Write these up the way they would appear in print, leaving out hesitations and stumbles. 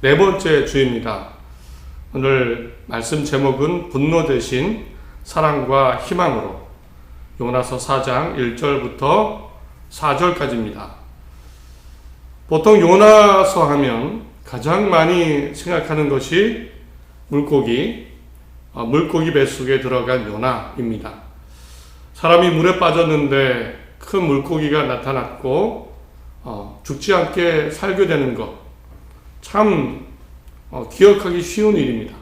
네 번째 주입니다. 오늘 말씀 제목은 분노 대신 사랑과 희망으로 요나서 4장 1절부터 4절까지입니다. 보통 요나서 하면 가장 많이 생각하는 것이 물고기 뱃속에 들어간 요나입니다. 사람이 물에 빠졌는데 큰 물고기가 나타났고 죽지 않게 살게 되는 것, 참 기억하기 쉬운 일입니다.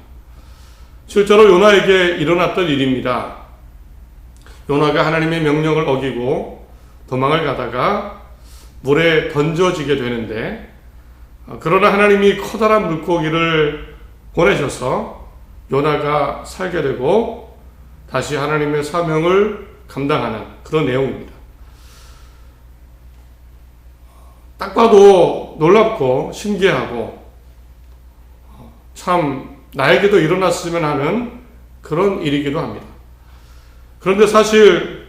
실제로 요나에게 일어났던 일입니다. 요나가 하나님의 명령을 어기고 도망을 가다가 물에 던져지게 되는데, 그러나 하나님이 커다란 물고기를 보내셔서 요나가 살게 되고 다시 하나님의 사명을 감당하는 그런 내용입니다. 딱 봐도 놀랍고 신기하고 참 나에게도 일어났으면 하는 그런 일이기도 합니다. 그런데 사실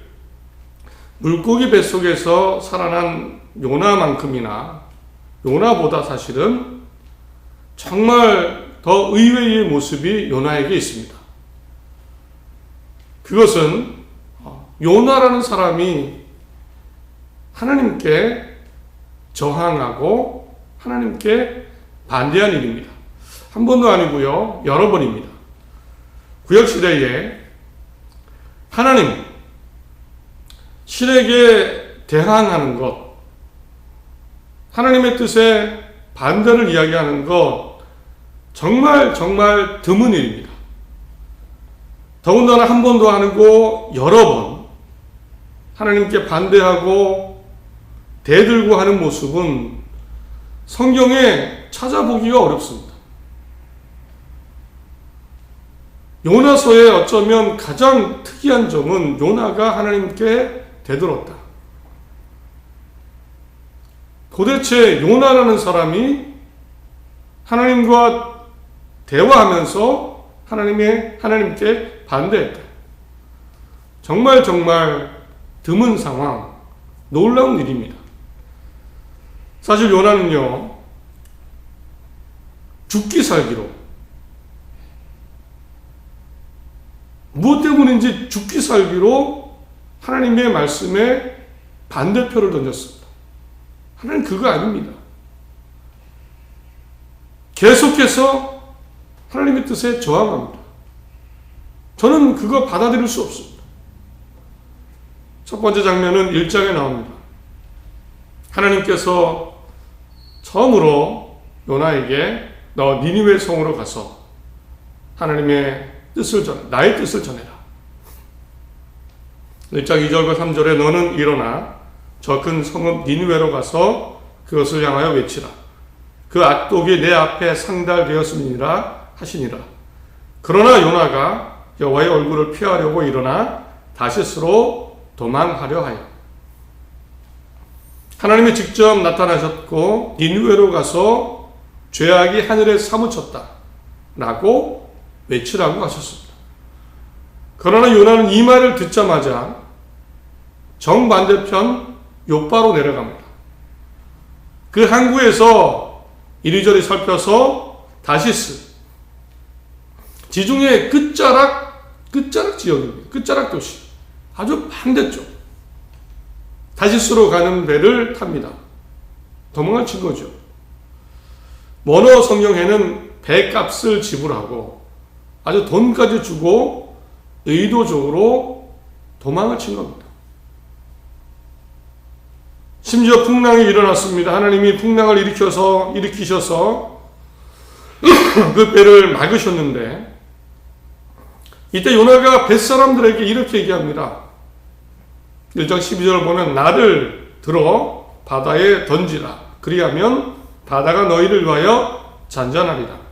물고기 뱃속에서 살아난 요나만큼이나 요나보다 사실은 정말 더 의외의 모습이 요나에게 있습니다. 그것은 요나라는 사람이 하나님께 저항하고 하나님께 반대한 일입니다. 한 번도 아니고요, 여러 번입니다. 구약시대에 하나님, 신에게 대항하는 것, 하나님의 뜻에 반대를 이야기하는 것, 정말 드문 일입니다. 더군다나 한 번도 아니고 여러 번 하나님께 반대하고 대들고 하는 모습은 성경에 찾아보기가 어렵습니다. 요나서의 어쩌면 가장 특이한 점은 요나가 하나님께 대들었다. 도대체 요나라는 사람이 하나님과 대화하면서 하나님께 반대했다. 정말 드문 상황, 놀라운 일입니다. 사실 요나는요, 죽기 살기로, 무엇 때문인지 죽기 살기로 하나님의 말씀에 반대표를 던졌습니다. 하나님 그거 아닙니다. 계속해서 하나님의 뜻에 저항합니다. 저는 그거 받아들일 수 없습니다. 첫 번째 장면은 1장에 나옵니다. 하나님께서 처음으로 요나에게 너 니느웨 성으로 가서 하나님의 뜻을 나의 뜻을 전해라. 1장 2절과 3절에 너는 일어나 저 큰 성읍 니느웨로 가서 그것을 향하여 외치라. 그 악독이 내 앞에 상달되었음이니라 하시니라. 그러나 요나가 여호와의 얼굴을 피하려고 일어나 다시스로 도망하려 하여 하나님이 직접 나타나셨고 니느웨로 가서 죄악이 하늘에 사무쳤다 라고 외치라고 하셨습니다. 그러나 요나는 이 말을 듣자마자 정반대편 욥바로 내려갑니다. 그 항구에서 이리저리 살펴서 다시스, 지중해 끝자락 지역입니다. 끝자락 도시, 아주 반대쪽 다시스로 가는 배를 탑니다. 도망을 친 거죠. 원어 성경에는 배값을 지불하고 아주 돈까지 주고 의도적으로 도망을 친 겁니다. 심지어 풍랑이 일어났습니다. 하나님이 풍랑을 일으키셔서 그 배를 막으셨는데, 이때 요나가 뱃사람들에게 이렇게 얘기합니다. 1장 12절을 보면 나를 들어 바다에 던지라. 그리하면 바다가 너희를 위하여 잔잔하리라.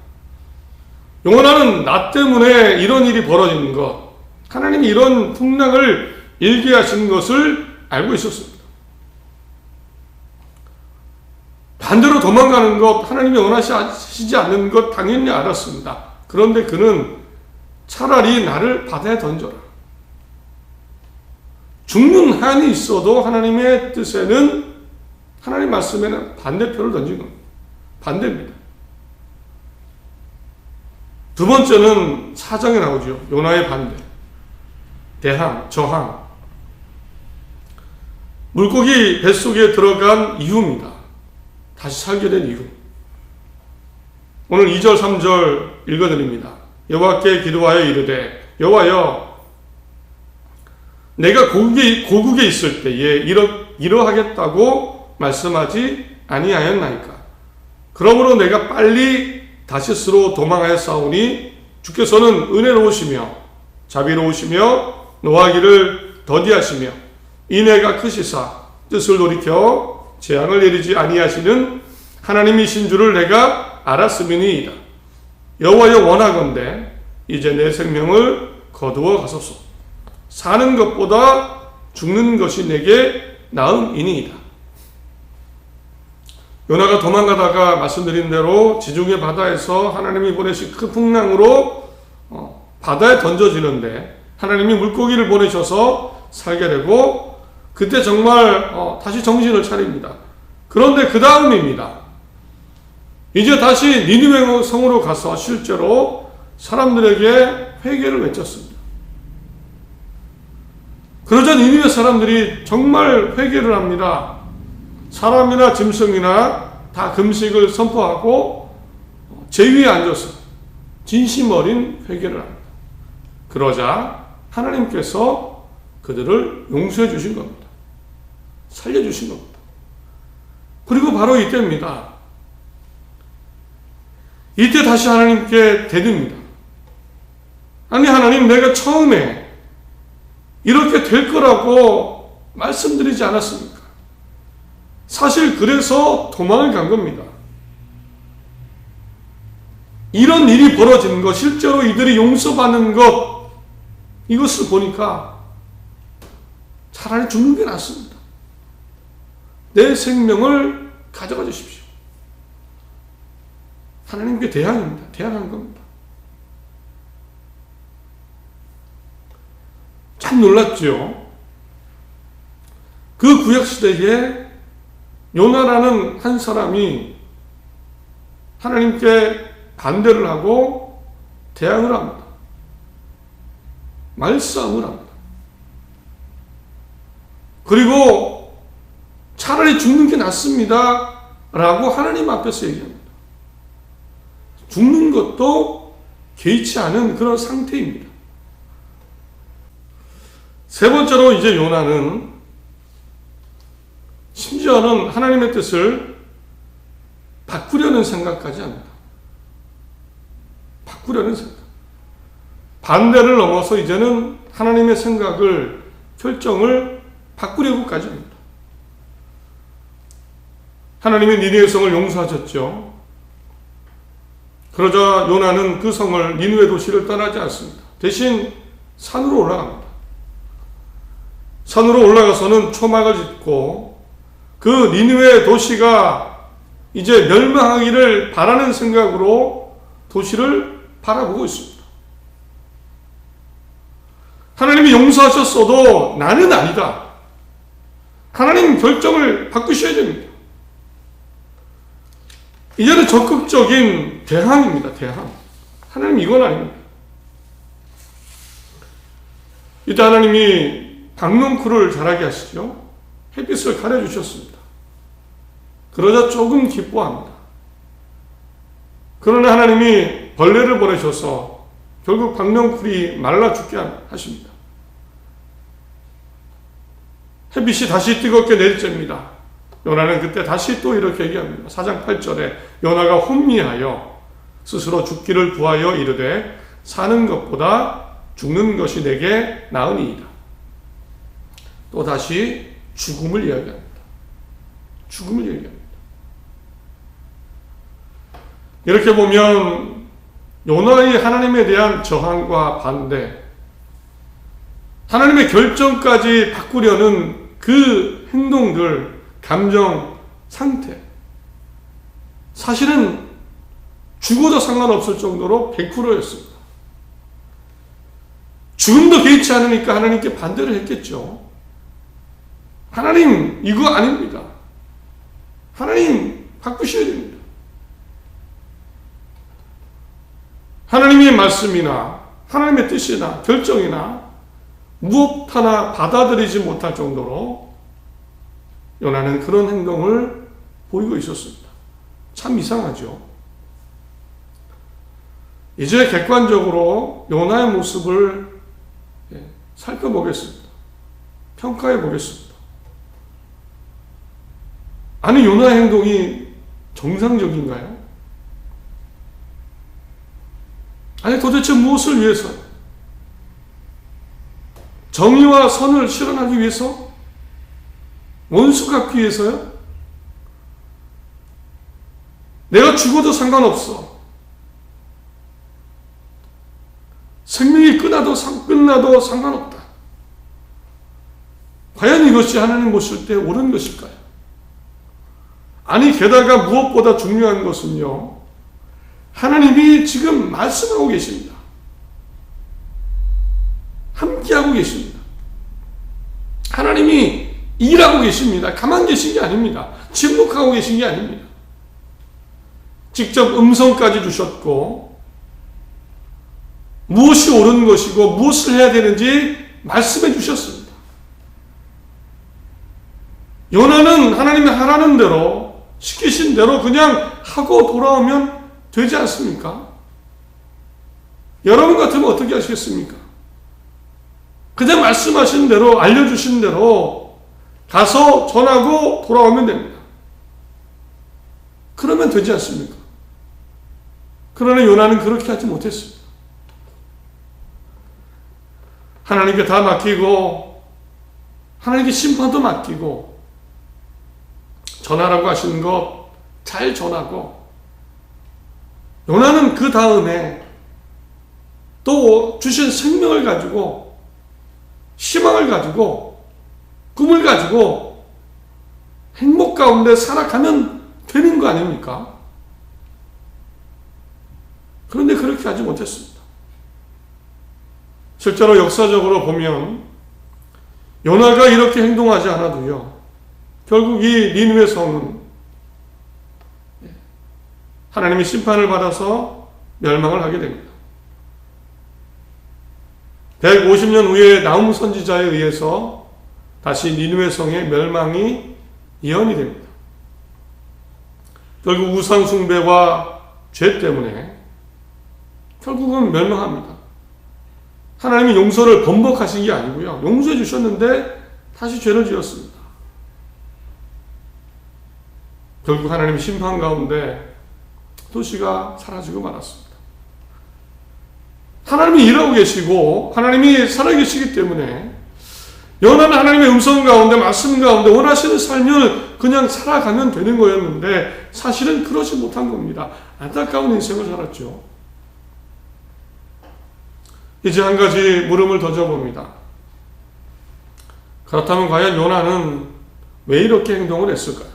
요나는 나 때문에 이런 일이 벌어지는 것, 하나님이 이런 풍랑을 일게 하신 것을 알고 있었습니다. 반대로 도망가는 것, 하나님이 원하시지 않는 것 당연히 알았습니다. 그런데 그는 차라리 나를 바다에 던져라. 죽는 한이 있어도 하나님의 뜻에는, 하나님 말씀에는 반대표를 던진 겁니다. 반대입니다. 두 번째는 사정에 나오죠. 요나의 반대, 대항, 저항. 물고기 뱃속에 들어간 이유입니다. 다시 살게 된 이유. 오늘 2절 3절 읽어드립니다. 여호와께 기도하여 이르되 여호와여 내가 고국에 있을 때에 이러하겠다고 말씀하지 아니하였나이까. 그러므로 내가 빨리 다시스로 도망하여 싸우니 주께서는 은혜로우시며 자비로우시며 노하기를 더디하시며 인애가 크시사 뜻을 돌이켜 재앙을 내리지 아니하시는 하나님이신 줄을 내가 알았음이니이다. 여호와여 원하건대 이제 내 생명을 거두어 가소서. 사는 것보다 죽는 것이 내게 나음이니이다. 요나가 도망가다가 말씀드린 대로 지중해 바다에서 하나님이 보내신 큰 풍랑으로 바다에 던져지는데 하나님이 물고기를 보내셔서 살게 되고 그때 정말 다시 정신을 차립니다. 그런데 그 다음입니다. 이제 다시 니느웨 성으로 가서 실제로 사람들에게 회개를 외쳤습니다. 그러자 니느웨 사람들이 정말 회개를 합니다. 사람이나 짐승이나 다 금식을 선포하고 제위에 앉아서 진심 어린 회개를 합니다. 그러자 하나님께서 그들을 용서해 주신 겁니다. 살려주신 겁니다. 그리고 바로 이때입니다. 이때 다시 하나님께 대듭니다. 아니 하나님, 내가 처음에 이렇게 될 거라고 말씀드리지 않았습니까? 사실 그래서 도망을 간 겁니다. 이런 일이 벌어지는 것, 실제로 이들이 용서받는 것, 이것을 보니까 차라리 죽는 게 낫습니다. 내 생명을 가져가 주십시오. 하나님께 대항입니다. 대항한 겁니다. 참 놀랐죠. 그 구약시대에 요나라는 한 사람이 하나님께 반대를 하고 대항을 합니다. 말싸움을 합니다. 그리고 차라리 죽는 게 낫습니다 라고 하나님 앞에서 얘기합니다. 죽는 것도 개의치 않은 그런 상태입니다. 세 번째로 이제 요나는 심지어는 하나님의 뜻을 바꾸려는 생각까지 합니다. 바꾸려는 생각. 반대를 넘어서 이제는 하나님의 생각을, 결정을 바꾸려고까지 합니다. 하나님이 니느웨 성을 용서하셨죠. 그러자 요나는 그 성을, 니느웨 도시를 떠나지 않습니다. 대신 산으로 올라갑니다. 산으로 올라가서는 초막을 짓고 그 니느웨 도시가 이제 멸망하기를 바라는 생각으로 도시를 바라보고 있습니다. 하나님이 용서하셨어도 나는 아니다. 하나님 결정을 바꾸셔야 됩니다. 이제는 적극적인 대항입니다. 대항. 하나님 이건 아닙니다. 이때 하나님이 박농쿨을 자라게 하시죠. 햇빛을 가려주셨습니다. 그러자 조금 기뻐합니다. 그러나 하나님이 벌레를 보내셔서 결국 박농쿨이 말라 죽게 하십니다. 햇빛이 다시 뜨겁게 내리쬐입니다. 요나는 그때 다시 또 이렇게 얘기합니다. 4장 8절에 요나가 혼미하여 스스로 죽기를 구하여 이르되 사는 것보다 죽는 것이 내게 나으니이다. 또 다시 죽음을 이야기합니다. 죽음을 이야기합니다. 이렇게 보면 요나의 하나님에 대한 저항과 반대, 하나님의 결정까지 바꾸려는 그 행동들, 감정, 상태, 사실은 죽어도 상관없을 정도로 100%였습니다. 죽음도 개의치 않으니까 하나님께 반대를 했겠죠. 하나님, 이거 아닙니다. 하나님, 바꾸셔야 됩니다. 하나님의 말씀이나 하나님의 뜻이나 결정이나 무엇 하나 받아들이지 못할 정도로 요나는 그런 행동을 보이고 있었습니다. 참 이상하죠. 이제 객관적으로 요나의 모습을 살펴보겠습니다. 평가해 보겠습니다. 아니, 요나의 행동이 정상적인가요? 아니, 도대체 무엇을 위해서? 정의와 선을 실현하기 위해서? 원수 갚기 위해서요? 내가 죽어도 상관없어. 생명이 끝나도 상관없다. 과연 이것이 하나님 보실 때 옳은 것일까요? 아니, 게다가 무엇보다 중요한 것은요, 하나님이 지금 말씀하고 계십니다. 함께하고 계십니다. 하나님이 일하고 계십니다. 가만 계신 게 아닙니다. 침묵하고 계신 게 아닙니다. 직접 음성까지 주셨고, 무엇이 옳은 것이고 무엇을 해야 되는지 말씀해 주셨습니다. 요나는 하나님이 하라는 대로, 시키신 대로 그냥 하고 돌아오면 되지 않습니까? 여러분 같으면 어떻게 하시겠습니까? 그냥 말씀하신 대로, 알려주신 대로 가서 전하고 돌아오면 됩니다. 그러면 되지 않습니까? 그러나 요나는 그렇게 하지 못했습니다. 하나님께 다 맡기고, 하나님께 심판도 맡기고, 전하라고 하시는 것 잘 전하고, 요나는 그 다음에 또 주신 생명을 가지고, 희망을 가지고, 꿈을 가지고 행복 가운데 살아가면 되는 거 아닙니까? 그런데 그렇게 하지 못했습니다. 실제로 역사적으로 보면 요나가 이렇게 행동하지 않아도요, 결국 이 니느웨 성은 하나님의 심판을 받아서 멸망을 하게 됩니다. 150년 후에 나훔 선지자에 의해서 다시 니느웨 성의 멸망이 예언이 됩니다. 결국 우상 숭배와 죄 때문에 결국은 멸망합니다. 하나님이 용서를 번복하신 게 아니고요, 용서해 주셨는데 다시 죄를 지었습니다. 결국 하나님 심판 가운데 도시가 사라지고 말았습니다. 하나님이 일하고 계시고 하나님이 살아계시기 때문에 요나는 하나님의 음성 가운데, 말씀 가운데 원하시는 삶을 그냥 살아가면 되는 거였는데 사실은 그러지 못한 겁니다. 안타까운 인생을 살았죠. 이제 한 가지 물음을 던져봅니다. 그렇다면 과연 요나는 왜 이렇게 행동을 했을까요?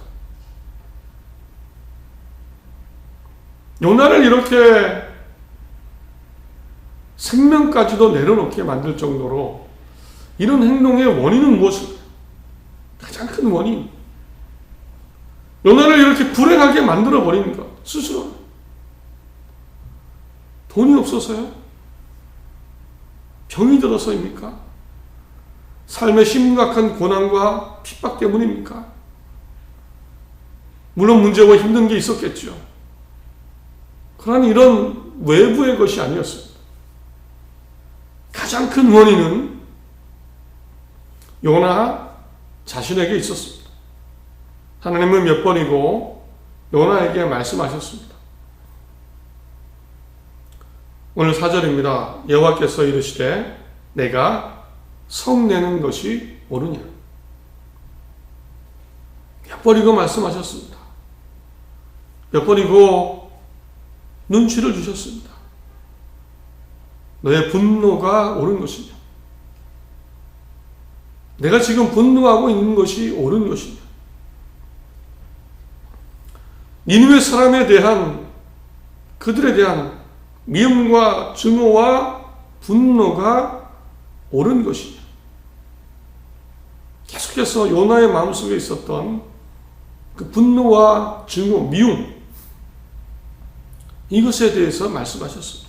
요나를 이렇게 생명까지도 내려놓게 만들 정도로 이런 행동의 원인은 무엇일까요? 가장 큰 원인, 요나를 이렇게 불행하게 만들어버리는 것 스스로. 돈이 없어서요? 병이 들어서입니까? 삶의 심각한 고난과 핍박 때문입니까? 물론 문제와 힘든 게 있었겠죠. 그러나 이런 외부의 것이 아니었습니다. 가장 큰 원인은 요나 자신에게 있었습니다. 하나님은 몇 번이고 요나에게 말씀하셨습니다. 오늘 4절입니다. 여호와께서 이르시되 내가 성내는 것이 옳으냐. 몇 번이고 말씀하셨습니다. 몇 번이고 눈치를 주셨습니다. 너의 분노가 옳은 것이냐? 내가 지금 분노하고 있는 것이 옳은 것이냐? 니느웨 사람에 대한, 그들에 대한 미움과 증오와 분노가 옳은 것이냐? 계속해서 요나의 마음속에 있었던 그 분노와 증오, 미움, 이것에 대해서 말씀하셨습니다.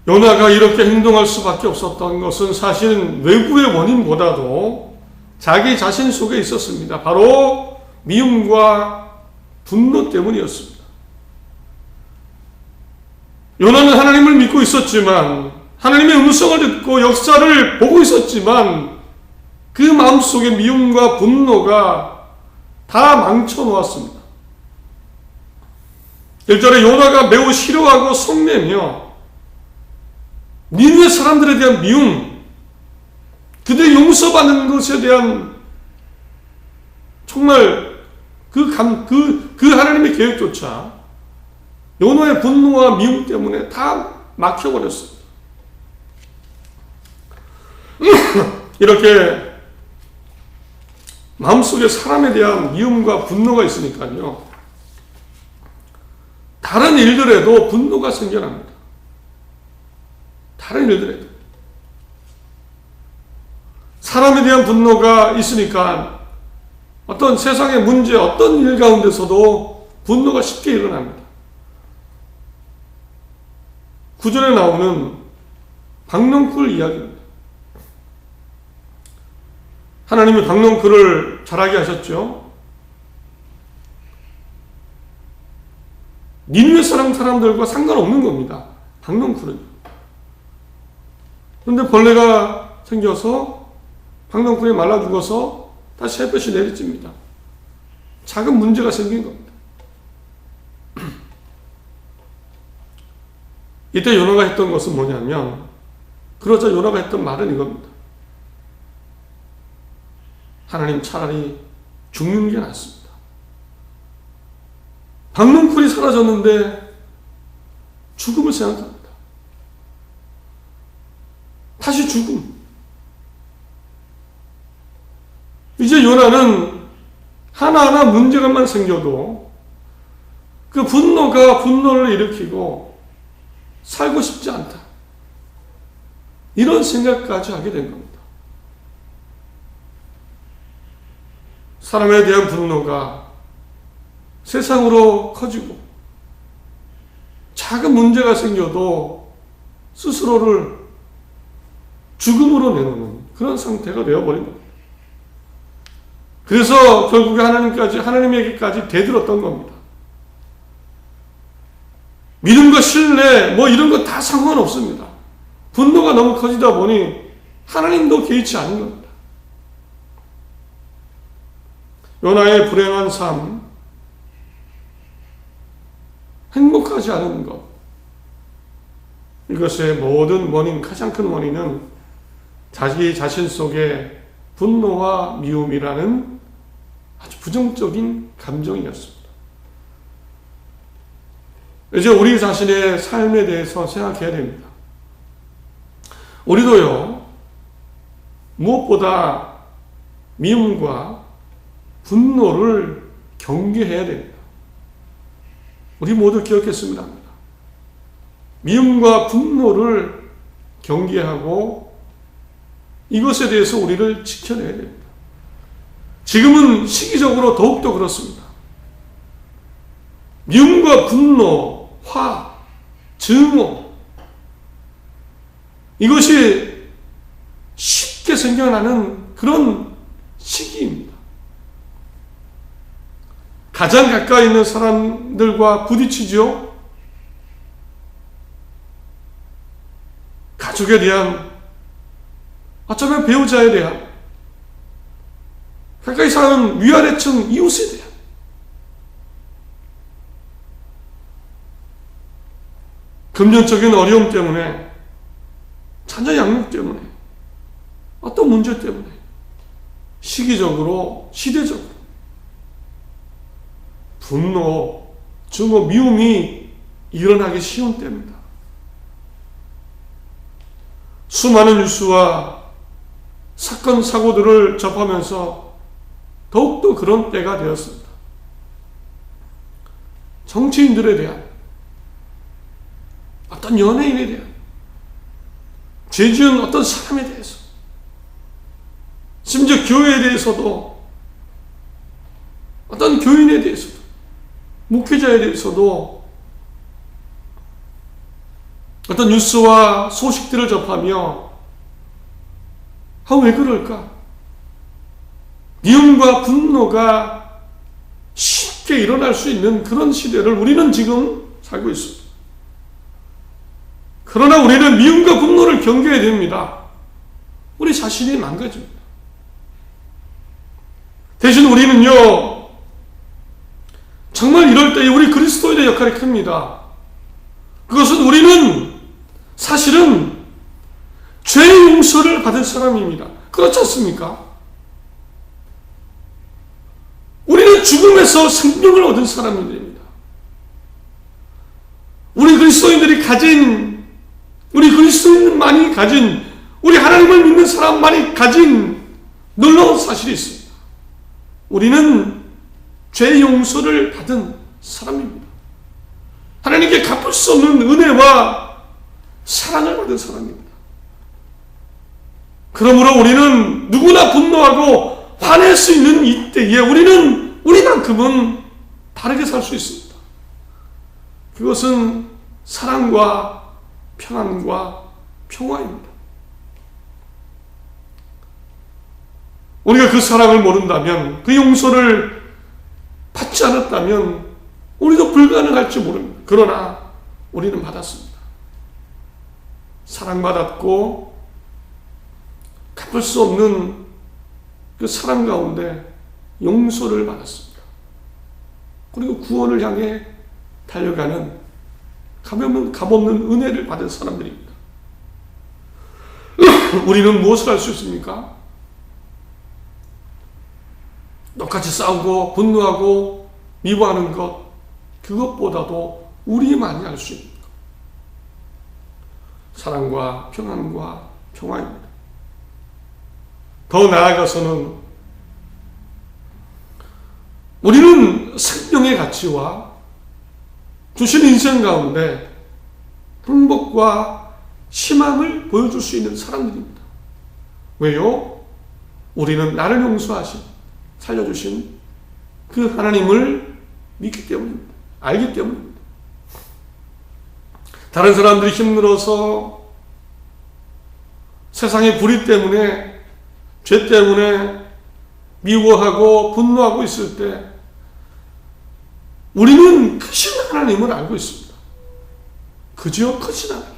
요나가 이렇게 행동할 수밖에 없었던 것은 사실은 외부의 원인보다도 자기 자신 속에 있었습니다. 바로 미움과 분노 때문이었습니다. 요나는 하나님을 믿고 있었지만, 하나님의 음성을 듣고 역사를 보고 있었지만, 그 마음속에 미움과 분노가 다 망쳐놓았습니다. 1절에 요나가 매우 싫어하고 속내며 니느웨 사람들에 대한 미움, 그들이 용서받는 것에 대한 정말 그 하나님의 계획조차 요나의 분노와 미움 때문에 다 막혀버렸습니다. 이렇게 마음속에 사람에 대한 미움과 분노가 있으니까요, 다른 일들에도 분노가 생겨납니다. 다른 일들에도. 사람에 대한 분노가 있으니까 어떤 세상의 문제, 어떤 일 가운데서도 분노가 쉽게 일어납니다. 구절에 나오는 박농쿨 이야기입니다. 하나님이 박농쿨을 자라게 하셨죠. 니느웨 사람들과 상관없는 겁니다. 박농쿨은. 그런데 벌레가 생겨서 박농쿨이 말라 죽어서 다시 햇볕이 내리쬐니다. 작은 문제가 생긴 겁니다. 이때 요나가 했던 것은 뭐냐면, 그러자 요나가 했던 말은 이겁니다. 하나님, 차라리 죽는 게 낫습니다. 박농쿨이 사라졌는데 죽음을 생각합니다. 다시 죽음. 이제 요나는 하나하나 문제가만 생겨도 그 분노가 분노를 일으키고 살고 싶지 않다, 이런 생각까지 하게 된 겁니다. 사람에 대한 분노가 세상으로 커지고 작은 문제가 생겨도 스스로를 죽음으로 내놓는 그런 상태가 되어버린 겁니다. 그래서 결국에 하나님에게까지 대들었던 겁니다. 믿음과 신뢰, 이런 거 다 상관없습니다. 분노가 너무 커지다 보니 하나님도 개의치 않은 겁니다. 요나의 불행한 삶, 행복하지 않은 것, 이것의 모든 원인, 가장 큰 원인은 자기 자신 속에 분노와 미움이라는 아주 부정적인 감정이었습니다. 이제 우리 자신의 삶에 대해서 생각해야 됩니다. 우리도요, 무엇보다 미움과 분노를 경계해야 됩니다. 우리 모두 기억했으면 합니다. 미움과 분노를 경계하고 이것에 대해서 우리를 지켜내야 됩니다. 지금은 시기적으로 더욱더 그렇습니다. 미움과 분노, 화, 증오, 이것이 쉽게 생겨나는 그런 시기입니다. 가장 가까이 있는 사람들과 부딪히죠. 가족에 대한, 어쩌면 배우자에 대한, 가까이 사는 위아래층 이웃에 대한, 금전적인 어려움 때문에, 자녀 양육 때문에, 어떤 문제 때문에, 시기적으로, 시대적으로 분노, 증오, 미움이 일어나기 쉬운 때입니다. 수많은 뉴스와 사건, 사고들을 접하면서 더욱더 그런 때가 되었습니다. 정치인들에 대한, 어떤 연예인에 대한, 죄 지은 어떤 사람에 대해서, 심지어 교회에 대해서도, 어떤 교인에 대해서도, 목회자에 대해서도 어떤 뉴스와 소식들을 접하며 왜 그럴까? 미움과 분노가 쉽게 일어날 수 있는 그런 시대를 우리는 지금 살고 있습니다. 그러나 우리는 미움과 분노를 경계해야 됩니다. 우리 자신이 망가집니다. 대신 우리는요, 정말 이럴 때에 우리 그리스도인의 역할이 큽니다. 그것은 우리는 사실은 죄의 용서를 받은 사람입니다. 그렇지 않습니까? 우리는 죽음에서 생명을 얻은 사람입니다. 우리 그리스도인만이 가진, 우리 하나님을 믿는 사람만이 가진 놀라운 사실이 있습니다. 우리는 죄의 용서를 받은 사람입니다. 하나님께 갚을 수 없는 은혜와 사랑을 받은 사람입니다. 그러므로 우리는 누구나 분노하고 화낼 수 있는 이때에 우리만큼은 다르게 살 수 있습니다. 그것은 사랑과 평안과 평화입니다. 우리가 그 사랑을 모른다면, 그 용서를 받지 않았다면 우리도 불가능할지 모릅니다. 그러나 우리는 받았습니다. 사랑받았고 갚을 수 없는 그 사랑 가운데 용서를 받았습니다. 그리고 구원을 향해 달려가는 값없는 은혜를 받은 사람들입니다. 우리는 무엇을 할 수 있습니까? 똑같이 싸우고 분노하고 미워하는 것, 그것보다도 우리만이 할 수 있는 것, 사랑과 평안과 평화입니다. 더 나아가서는 우리는 생명의 가치와 주신 인생 가운데 행복과 희망을 보여줄 수 있는 사람들입니다. 왜요? 우리는 나를 용서하신, 살려주신 그 하나님을 믿기 때문입니다. 알기 때문입니다. 다른 사람들이 힘들어서 세상의 불의 때문에, 죄 때문에 미워하고 분노하고 있을 때 우리는 크신 하나님을 알고 있습니다. 그저 크신 하나님.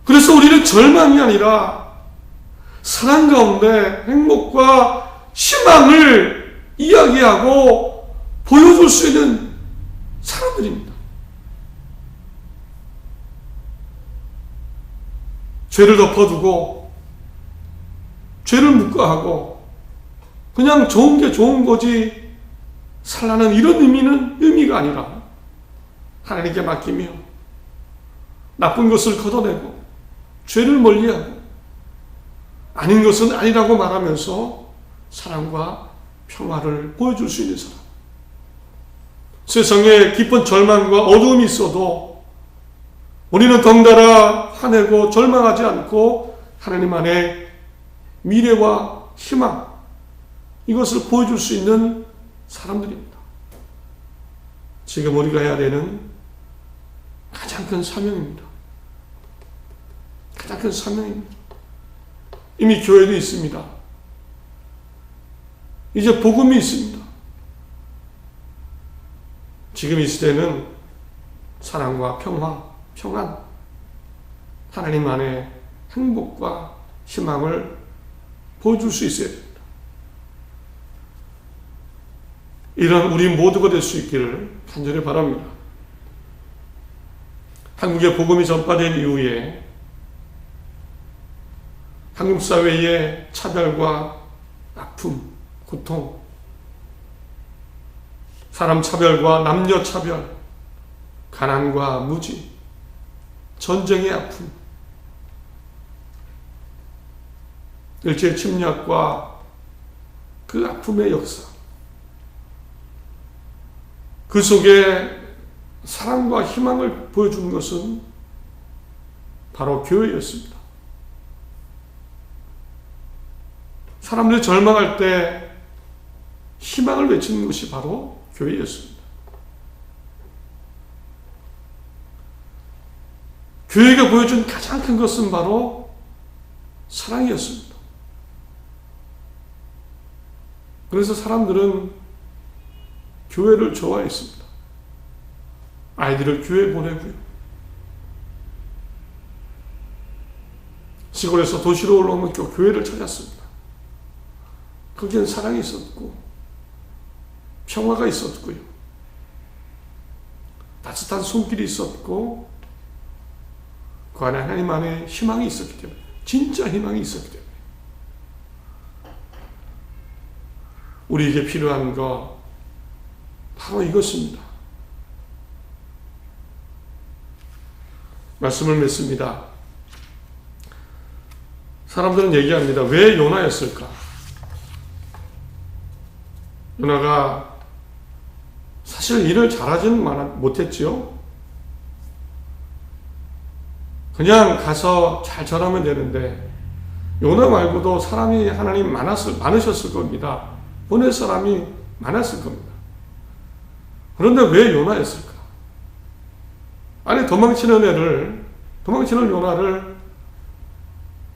그래서 우리는 절망이 아니라 사랑 가운데 행복과 희망을 이야기하고 보여줄 수 있는 사람들입니다. 죄를 덮어두고 죄를 묵과하고 그냥 좋은 게 좋은 거지 살라는 이런 의미가 아니라 하나님께 맡기며 나쁜 것을 걷어내고 죄를 멀리하고 아닌 것은 아니라고 말하면서 사랑과 평화를 보여줄 수 있는 사람. 세상에 깊은 절망과 어두움이 있어도 우리는 덩달아 화내고 절망하지 않고 하나님 안에 미래와 희망, 이것을 보여줄 수 있는 사람들입니다. 지금 우리가 해야 되는 가장 큰 사명입니다. 가장 큰 사명입니다. 이미 교회도 있습니다. 이제 복음이 있습니다. 지금 이 시대는 사랑과 평화, 평안, 하나님 안에 행복과 희망을 보여줄 수 있어야 됩니다. 이런 우리 모두가 될 수 있기를 간절히 바랍니다. 한국에 복음이 전파된 이후에 한국 사회의 차별과 아픔, 고통, 사람 차별과 남녀 차별, 가난과 무지, 전쟁의 아픔, 일제 침략과 그 아픔의 역사, 그 속에 사랑과 희망을 보여준 것은 바로 교회였습니다. 사람들이 절망할 때 희망을 외치는 것이 바로 교회였습니다. 교회가 보여준 가장 큰 것은 바로 사랑이었습니다. 그래서 사람들은 교회를 좋아했습니다. 아이들을 교회에 보내고요. 시골에서 도시로 올라오면 교회를 찾았습니다. 거기엔 사랑이 있었고 평화가 있었고요. 따뜻한 손길이 있었고 그 안에 하나님 안에 희망이 있었기 때문에, 진짜 희망이 있었기 때문에 우리에게 필요한 거 바로 이것입니다. 말씀을 맺습니다. 사람들은 얘기합니다. 왜 요나였을까? 요나가 사실 일을 잘하지는 못했지요. 그냥 가서 잘 전하면 되는데 요나 말고도 사람이 하나님 많으셨을 겁니다. 보낼 사람이 많았을 겁니다. 그런데 왜 요나였을까? 아니 도망치는 요나를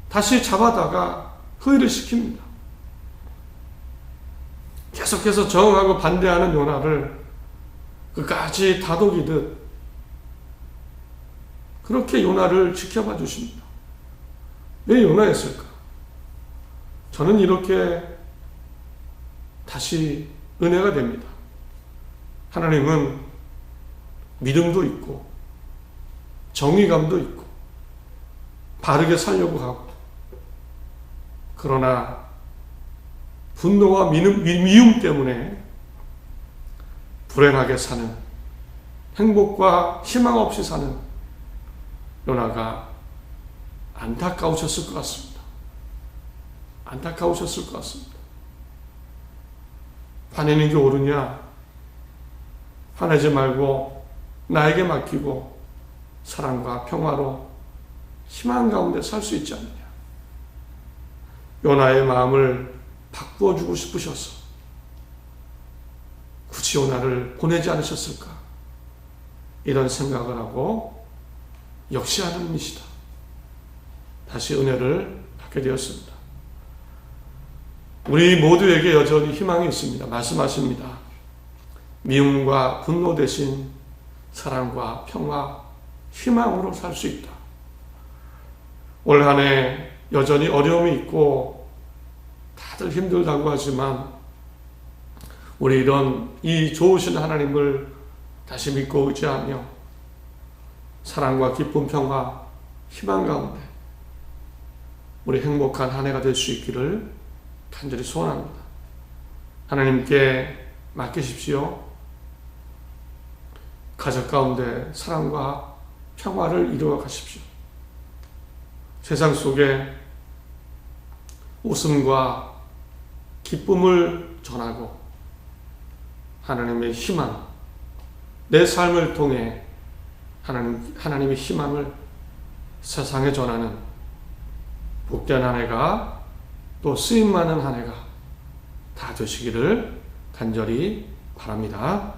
다시 잡아다가 허위를 시킵니다. 계속해서 저항하고 반대하는 요나를 끝까지 다독이듯 그렇게 요나를 지켜봐 주십니다. 왜 요나였을까? 저는 이렇게 다시 은혜가 됩니다. 하나님은 믿음도 있고 정의감도 있고 바르게 살려고 하고, 그러나 분노와 미움 때문에 불행하게 사는, 행복과 희망 없이 사는 요나가 안타까우셨을 것 같습니다. 안타까우셨을 것 같습니다. 화내는 게 옳으냐? 화내지 말고 나에게 맡기고 사랑과 평화로 희망 가운데 살 수 있지 않느냐? 요나의 마음을 바꾸어 주고 싶으셔서 굳이 요나를 보내지 않으셨을까? 이런 생각을 하고 역시 하나님이시다. 다시 은혜를 받게 되었습니다. 우리 모두에게 여전히 희망이 있습니다. 말씀하십니다. 미움과 분노 대신 사랑과 평화, 희망으로 살 수 있다. 올 한 해 여전히 어려움이 있고 다들 힘들다고 하지만 우리 이 좋으신 하나님을 다시 믿고 의지하며 사랑과 기쁨, 평화, 희망 가운데 우리 행복한 한 해가 될 수 있기를 간절히 소원합니다. 하나님께 맡기십시오. 가족 가운데 사랑과 평화를 이루어 가십시오. 세상 속에 웃음과 기쁨을 전하고 하나님의 희망, 내 삶을 통해 하나님의 희망을 세상에 전하는 복된 한 해가, 또 쓰임 많은 한 해가 다 되시기를 간절히 바랍니다.